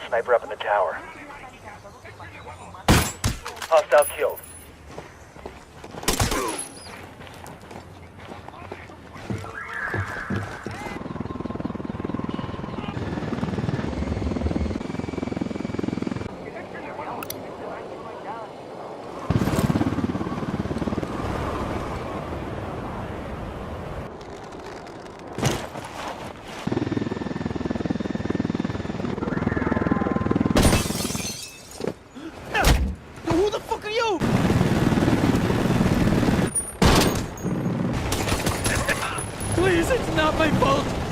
sniper up in the tower. Hostile killed.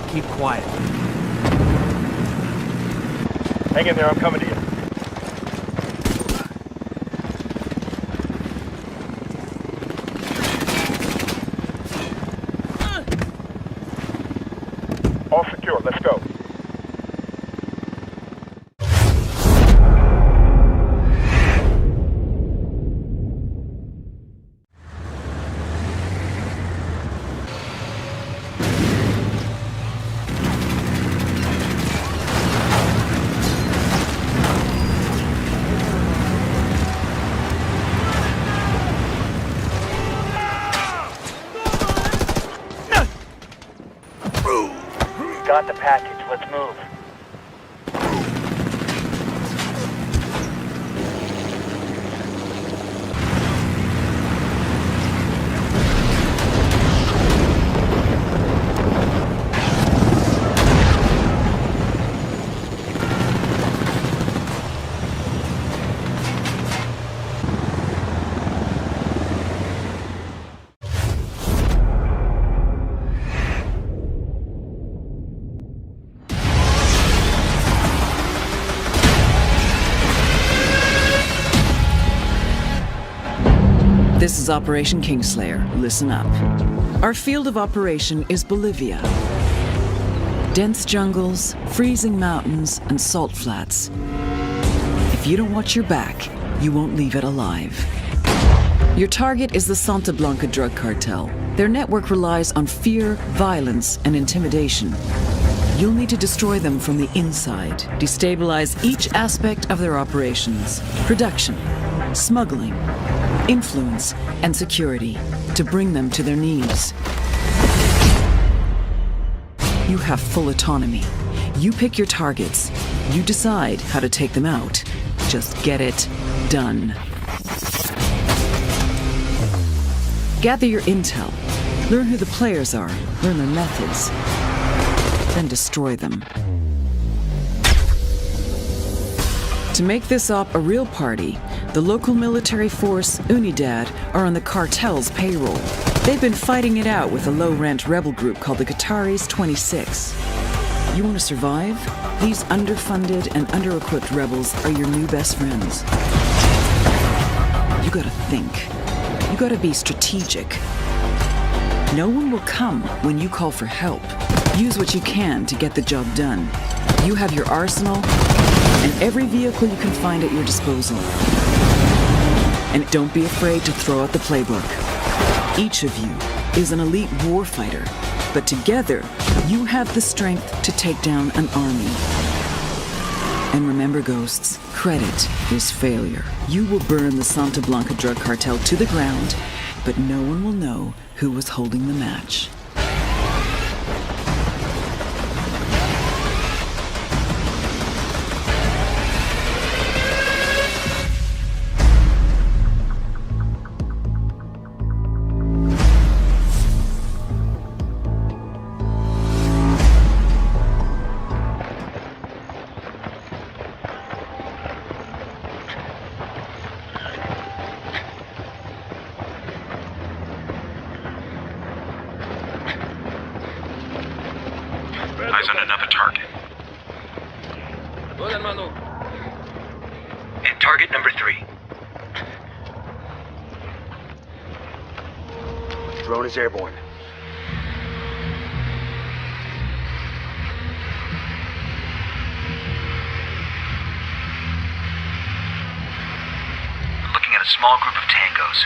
Keep quiet. Hang in there, I'm coming to you. All secure, let's go. Got the package, let's move. This is Operation Kingslayer. Listen up. Our field of operation is Bolivia. Dense jungles, freezing mountains, and salt flats. If you don't watch your back, you won't leave it alive. Your target is the Santa Blanca drug cartel. Their network relies on fear, violence, and intimidation. You'll need to destroy them from the inside, destabilize each aspect of their operations. Production, smuggling, influence, and security to bring them to their knees. You have full autonomy. You pick your targets. You decide how to take them out. Just get it done. Gather your intel. Learn who the players are. Learn their methods. Then destroy them. To make this op a real party, the local military force, Unidad, are on the cartel's payroll. They've been fighting it out with a low-rent rebel group called the Qataris 26. You want to survive? These underfunded and under-equipped rebels are your new best friends. You gotta think. You gotta be strategic. No one will come when you call for help. Use what you can to get the job done. You have your arsenal and every vehicle you can find at your disposal. And don't be afraid to throw out the playbook. Each of you is an elite warfighter, but together you have the strength to take down an army. And remember, ghosts, credit is failure. You will burn the Santa Blanca drug cartel to the ground, but no one will know who was holding the match. Eyes on another target. And target number 3. Drone is airborne. I'm looking at a small group of tangos.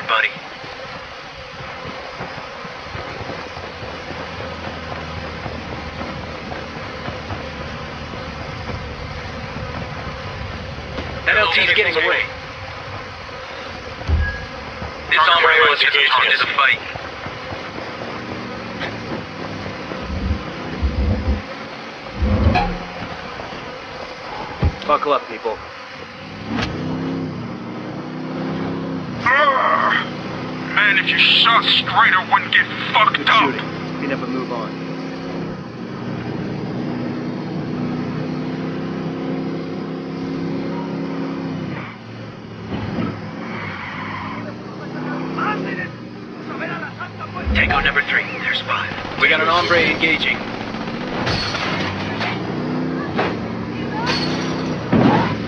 buddy. NLT's getting away. This hombre wants to get into the fight. Buckle up, people. Man, if you shot straight, I wouldn't get fucked Good up. shooting. Clean up and move on. Tango number 3, there's 5. We got an hombre engaging.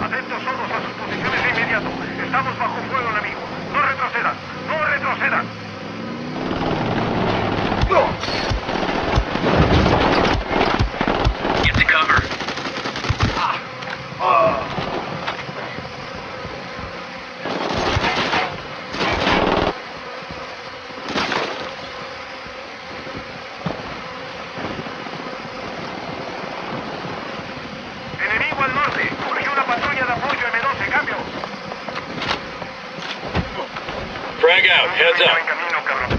Atentos todos a sus posiciones de inmediato. Estamos bajo fuego enemigo. No retrocedan. No retrocedan. Get to cover. Enemigo al norte. Surge una patrulla de apoyo M12. Cambio. Frag out, heads En up. camino, cabrón.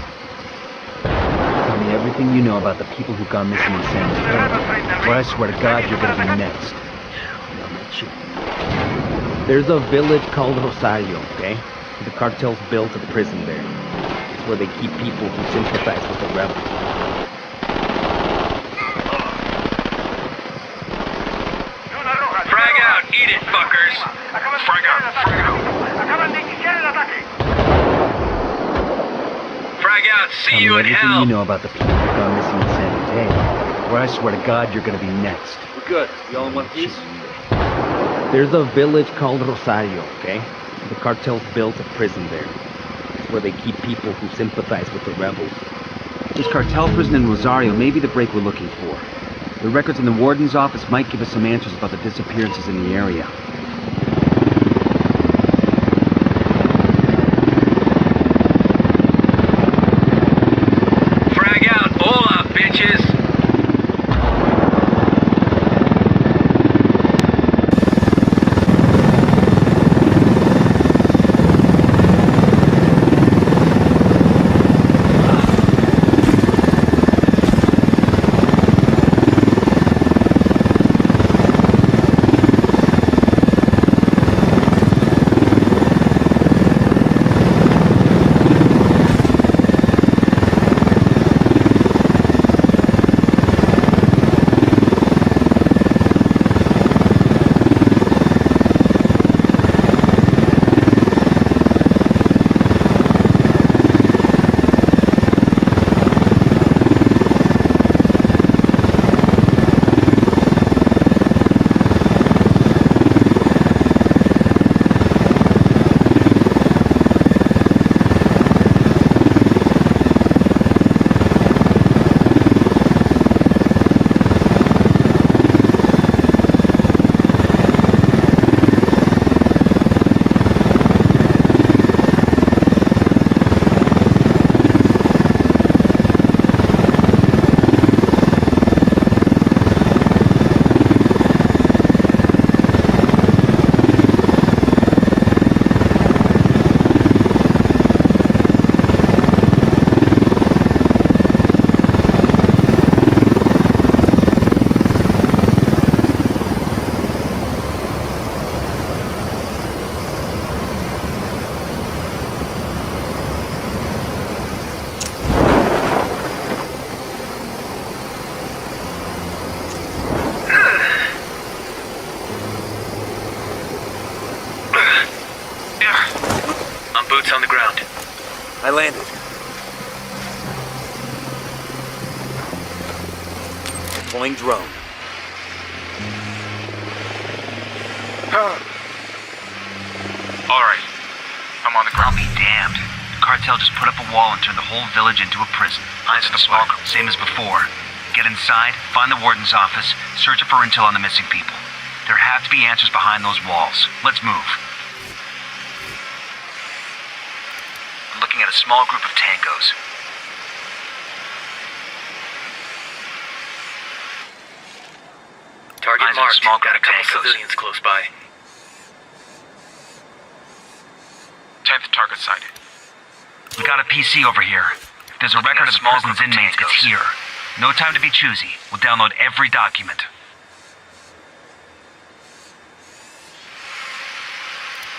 Tell me everything you know about the people who've gone missing in San Antonio, or I swear to God you're gonna be next. There's a village called Rosario, okay? The cartel's built a prison there. It's where they keep people who sympathize with the rebels. Luna roja. Frag out, eat it, fuckers. Frag out. Acaban de iniciar el ataque. Frag out, see Tell you me in everything hell. you know about the people who've gone missing in San Antonio, or I swear to God you're gonna be next. We're good. We all in one piece? There's a village called Rosario, okay? The cartel's built a prison there. It's where they keep people who sympathize with the rebels. This cartel prison in Rosario may be the break we're looking for. The records in the warden's office might give us some answers about the disappearances in the area. Frag out, hola, bitches. Boots on the ground. I landed. Deploying drone. Alright. I'm on the ground. I'll be damned. The cartel just put up a wall and turned the whole village into a prison. Eyes in the small group, same as before. Get inside, find the warden's office, search it for intel on the missing people. There have to be answers behind those walls. Let's move. I'm looking looking at a small group of tangos. Target Eyes on a marked. small group Got a of couple tangos. civilians close by. 10th target sighted. We got a PC over here. If there's a record of the prison's inmates, it's here. No time to be choosy. We'll download every document.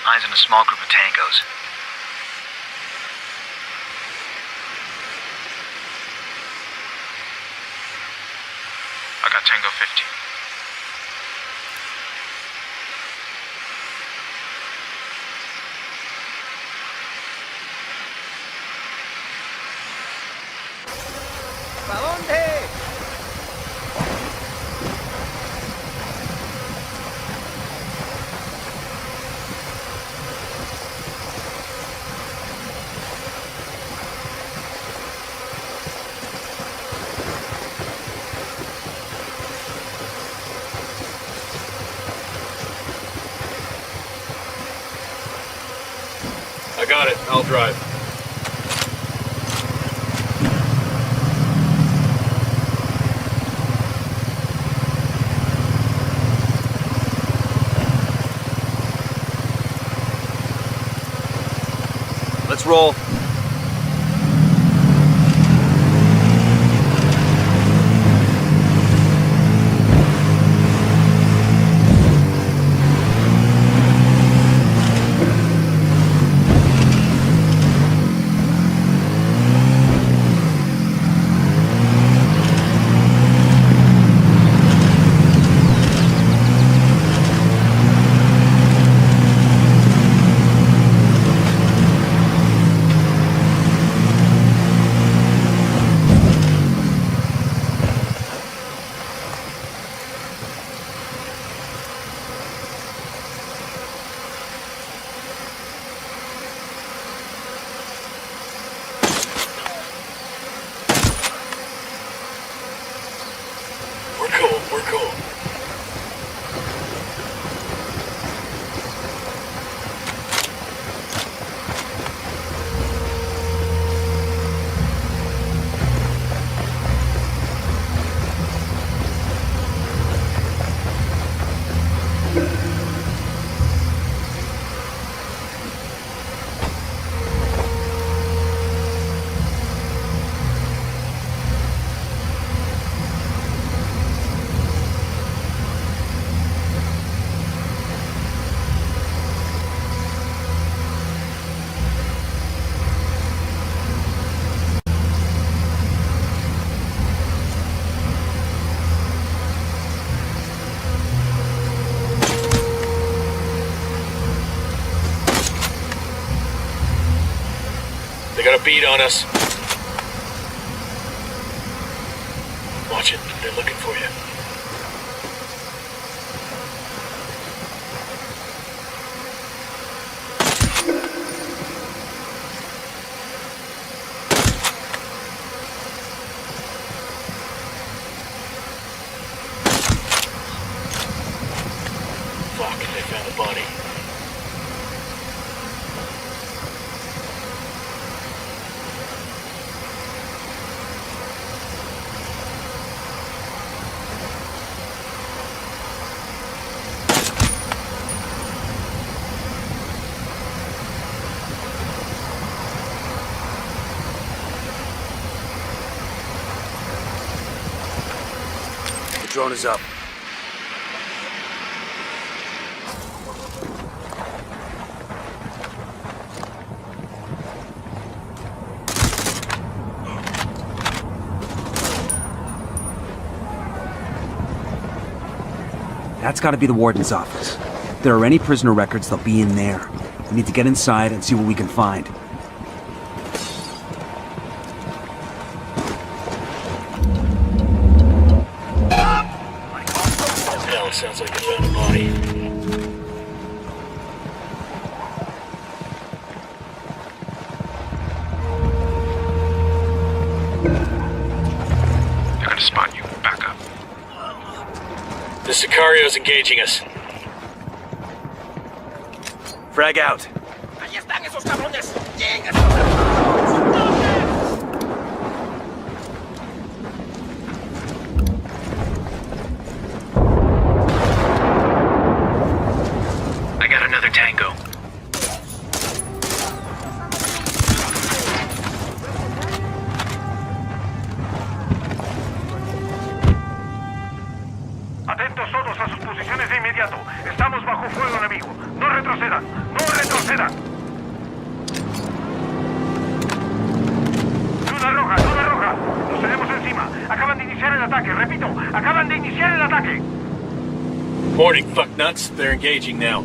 Eyes on a small group of tangos. I got Tango 15. I got it. I'll drive. Let's roll. We're cool. They got a beat on us. Watch it. They're looking for you. Fuck, they found a body. The drone is up. That's gotta be the warden's office. If there are any prisoner records, they'll be in there. We need to get inside and see what we can find. Hell, it sounds like they found a body. They're gonna spot you. Back up. The Sicario's engaging us. Frag out. ¡Ahí están esos cabrones! ¡Lléguense! inmediato. Estamos bajo fuego enemigo. No retrocedan. No retrocedan. Luna roja, luna roja. Nos tenemos encima. Acaban de iniciar el ataque. Repito, acaban de iniciar el ataque. Morning, fucknuts. They're engaging now.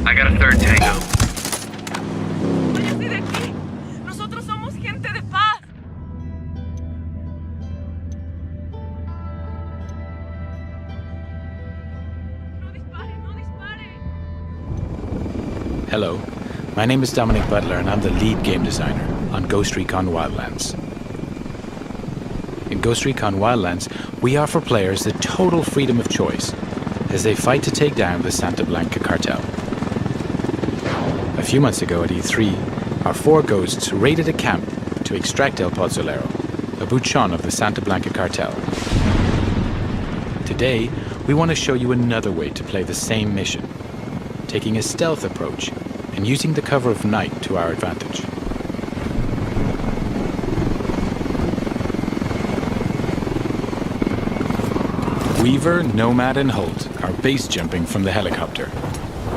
I got a third tango. ¡Váyanse de aquí! ¡Nosotros somos gente de paz! ¡No dispare, no dispare! Hello, my name is Dominic Butler and I'm the lead game designer on Ghost Recon Wildlands. In Ghost Recon Wildlands, we offer players the total freedom of choice as they fight to take down the Santa Blanca cartel. A few months ago at E3, our 4 ghosts raided a camp to extract El Pozzolero, a bouchon of the Santa Blanca cartel. Today, we want to show you another way to play the same mission, taking a stealth approach and using the cover of night to our advantage. Weaver, Nomad and Holt are base jumping from the helicopter.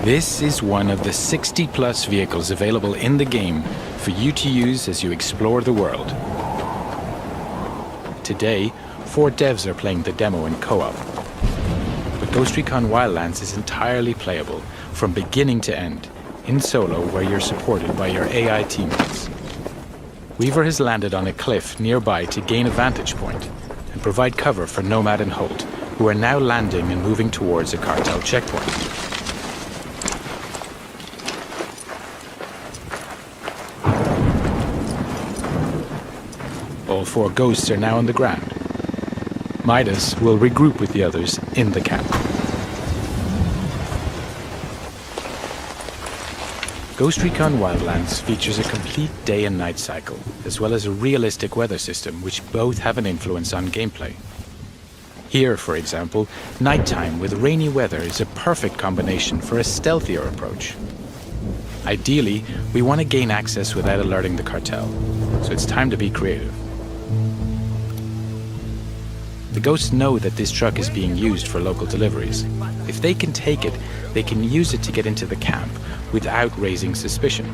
This is one of the 60+ vehicles available in the game for you to use as you explore the world. Today, 4 devs are playing the demo in co-op. But Ghost Recon Wildlands is entirely playable, from beginning to end, in solo where you're supported by your AI teammates. Weaver has landed on a cliff nearby to gain a vantage point and provide cover for Nomad and Holt, who are now landing and moving towards a cartel checkpoint. All 4 ghosts are now on the ground. Midas will regroup with the others in the camp. Ghost Recon Wildlands features a complete day and night cycle, as well as a realistic weather system which both have an influence on gameplay. Here, for example, nighttime with rainy weather is a perfect combination for a stealthier approach. Ideally, we want to gain access without alerting the cartel, so it's time to be creative. The ghosts know that this truck is being used for local deliveries. If they can take it, they can use it to get into the camp without raising suspicion.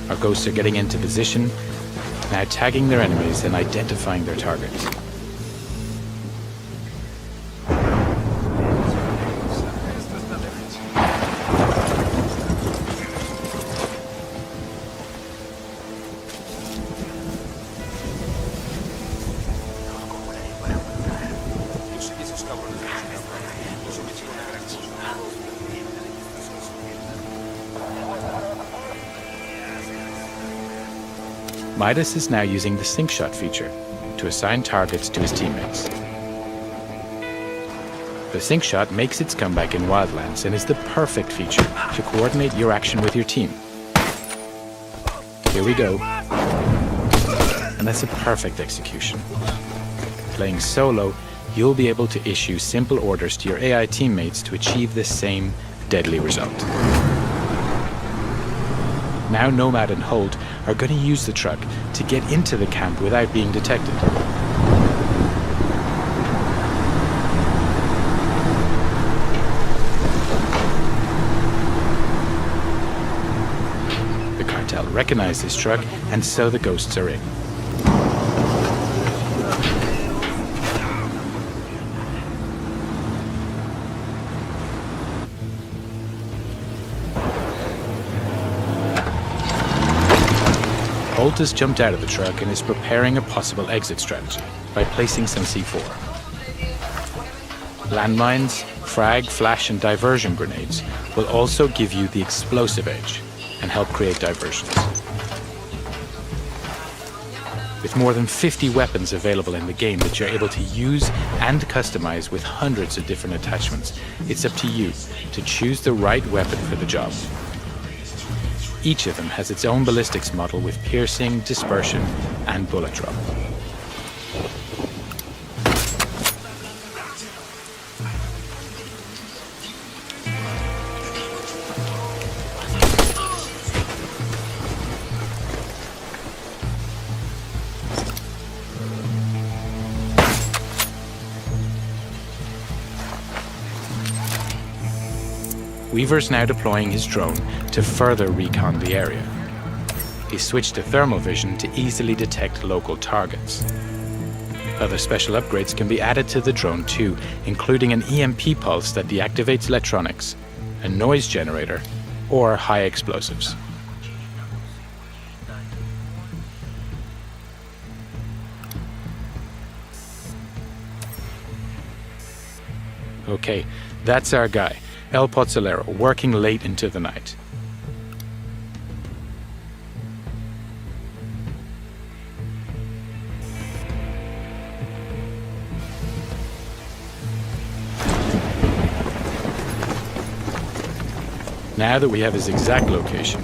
Our ghosts are getting into position, now tagging their enemies and identifying their targets. Midas is now using the sync shot feature to assign targets to his teammates. The sync shot makes its comeback in Wildlands and is the perfect feature to coordinate your action with your team. Here we go. And that's a perfect execution. Playing solo, you'll be able to issue simple orders to your AI teammates to achieve the same deadly result. Now Nomad and Holt are going to use the truck to get into the camp without being detected. The cartel recognize this truck, and so the ghosts are in. Holt has jumped out of the truck and is preparing a possible exit strategy by placing some C4. Landmines, frag, flash and diversion grenades will also give you the explosive edge and help create diversions. With more than 50 weapons available in the game that you're able to use and customize with hundreds of different attachments, it's up to you to choose the right weapon for the job. Each of them has its own ballistics model with piercing, dispersion, and bullet drop. Weaver's now deploying his drone to further recon the area. He switched to thermal vision to easily detect local targets. Other special upgrades can be added to the drone too, including an EMP pulse that deactivates electronics, a noise generator, or high explosives. Okay, that's our guy, El Pozzolero, working late into the night. Now that we have his exact location,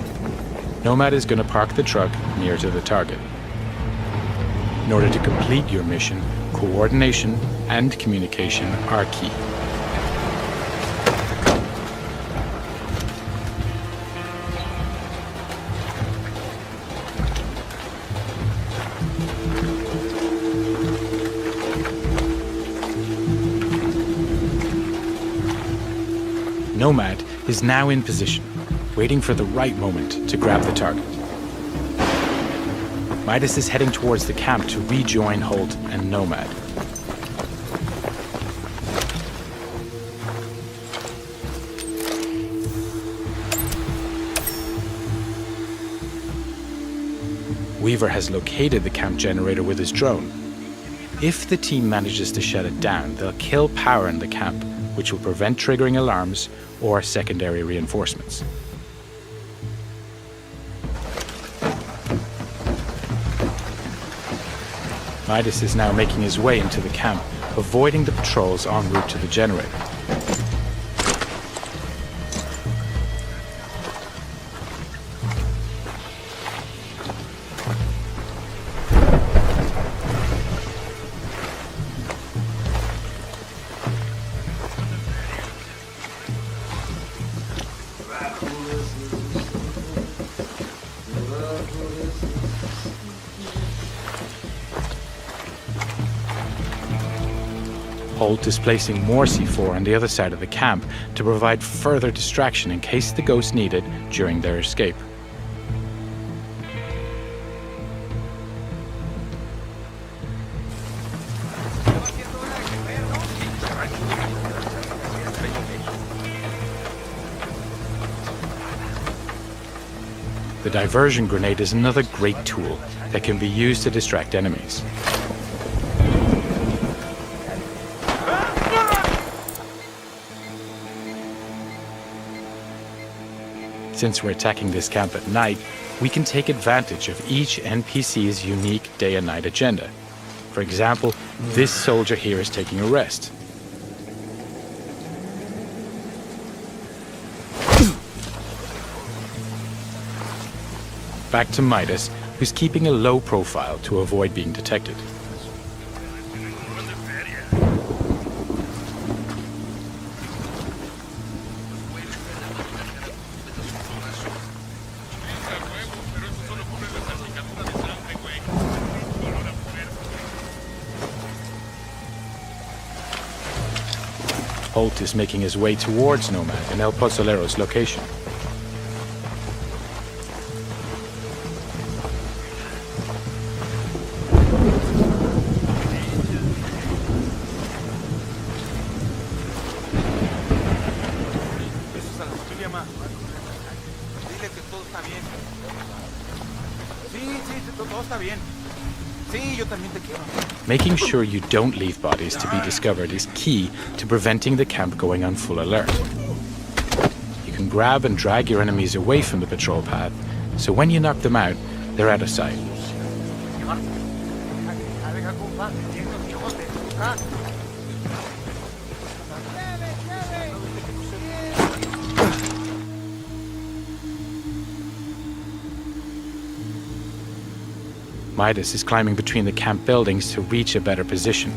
Nomad is going to park the truck near to the target. In order to complete your mission, coordination and communication are key. Nomad is now in position, waiting for the right moment to grab the target. Midas is heading towards the camp to rejoin Holt and Nomad. Weaver has located the camp generator with his drone. If the team manages to shut it down, they'll kill power in the camp, which will prevent triggering alarms or secondary reinforcements. Midas is now making his way into the camp, avoiding the patrols en route to the generator. Holt is placing more C4 on the other side of the camp to provide further distraction in case the ghosts need it during their escape. The diversion grenade is another great tool that can be used to distract enemies. Since we're attacking this camp at night, we can take advantage of each NPC's unique day and night agenda. For example, this soldier here is taking a rest. Back to Midas, who's keeping a low profile to avoid being detected. Holt is making his way towards Nomad and El Pozzolero's location. Making sure you don't leave bodies to be discovered is key to preventing the camp going on full alert. You can grab and drag your enemies away from the patrol path, so when you knock them out, they're out of sight. Midas is climbing between the camp buildings to reach a better position.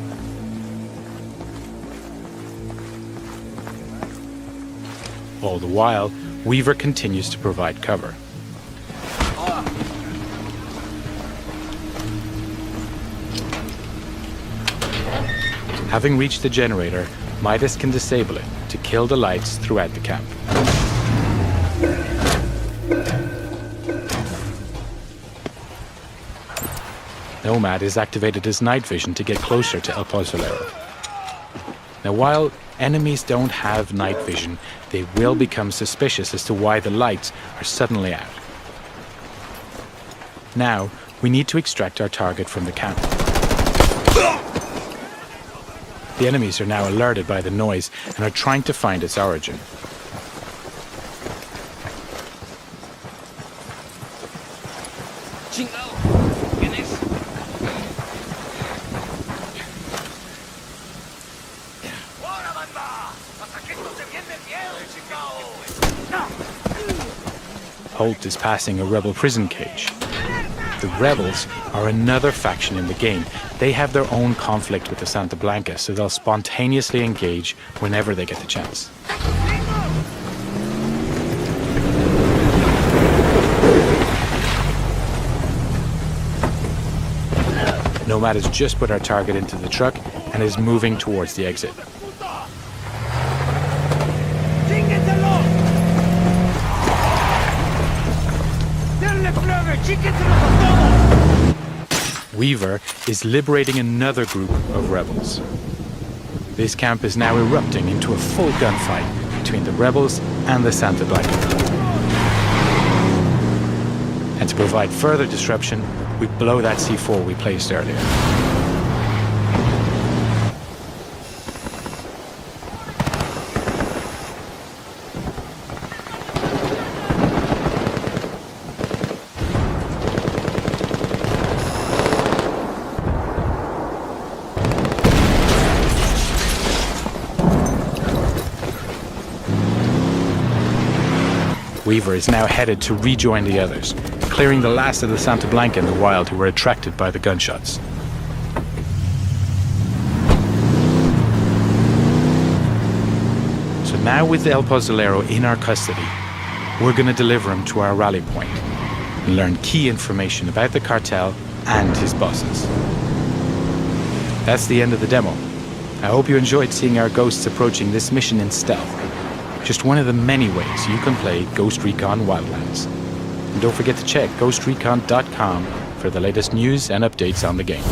All the while, Weaver continues to provide cover. Having reached the generator, Midas can disable it to kill the lights throughout the camp. Nomad has activated his night vision to get closer to El Pozolero. Now, while enemies don't have night vision, they will become suspicious as to why the lights are suddenly out. Now, we need to extract our target from the camp. The enemies are now alerted by the noise and are trying to find its origin. Holt is passing a rebel prison cage. The rebels are another faction in the game. They have their own conflict with the Santa Blanca, so they'll spontaneously engage whenever they get the chance. Nomad has just put our target into the truck and is moving towards the exit. Weaver is liberating another group of rebels. This camp is now erupting into a full gunfight between the rebels and the Santa Blanca. And to provide further disruption, we blow that C4 we placed earlier. Weaver is now headed to rejoin the others, clearing the last of the Santa Blanca in the wild who were attracted by the gunshots. So now with El Pozolero in our custody, we're going to deliver him to our rally point and learn key information about the cartel and his bosses. That's the end of the demo. I hope you enjoyed seeing our ghosts approaching this mission in stealth. Just one of the many ways you can play Ghost Recon Wildlands. And don't forget to check ghostrecon.com for the latest news and updates on the game.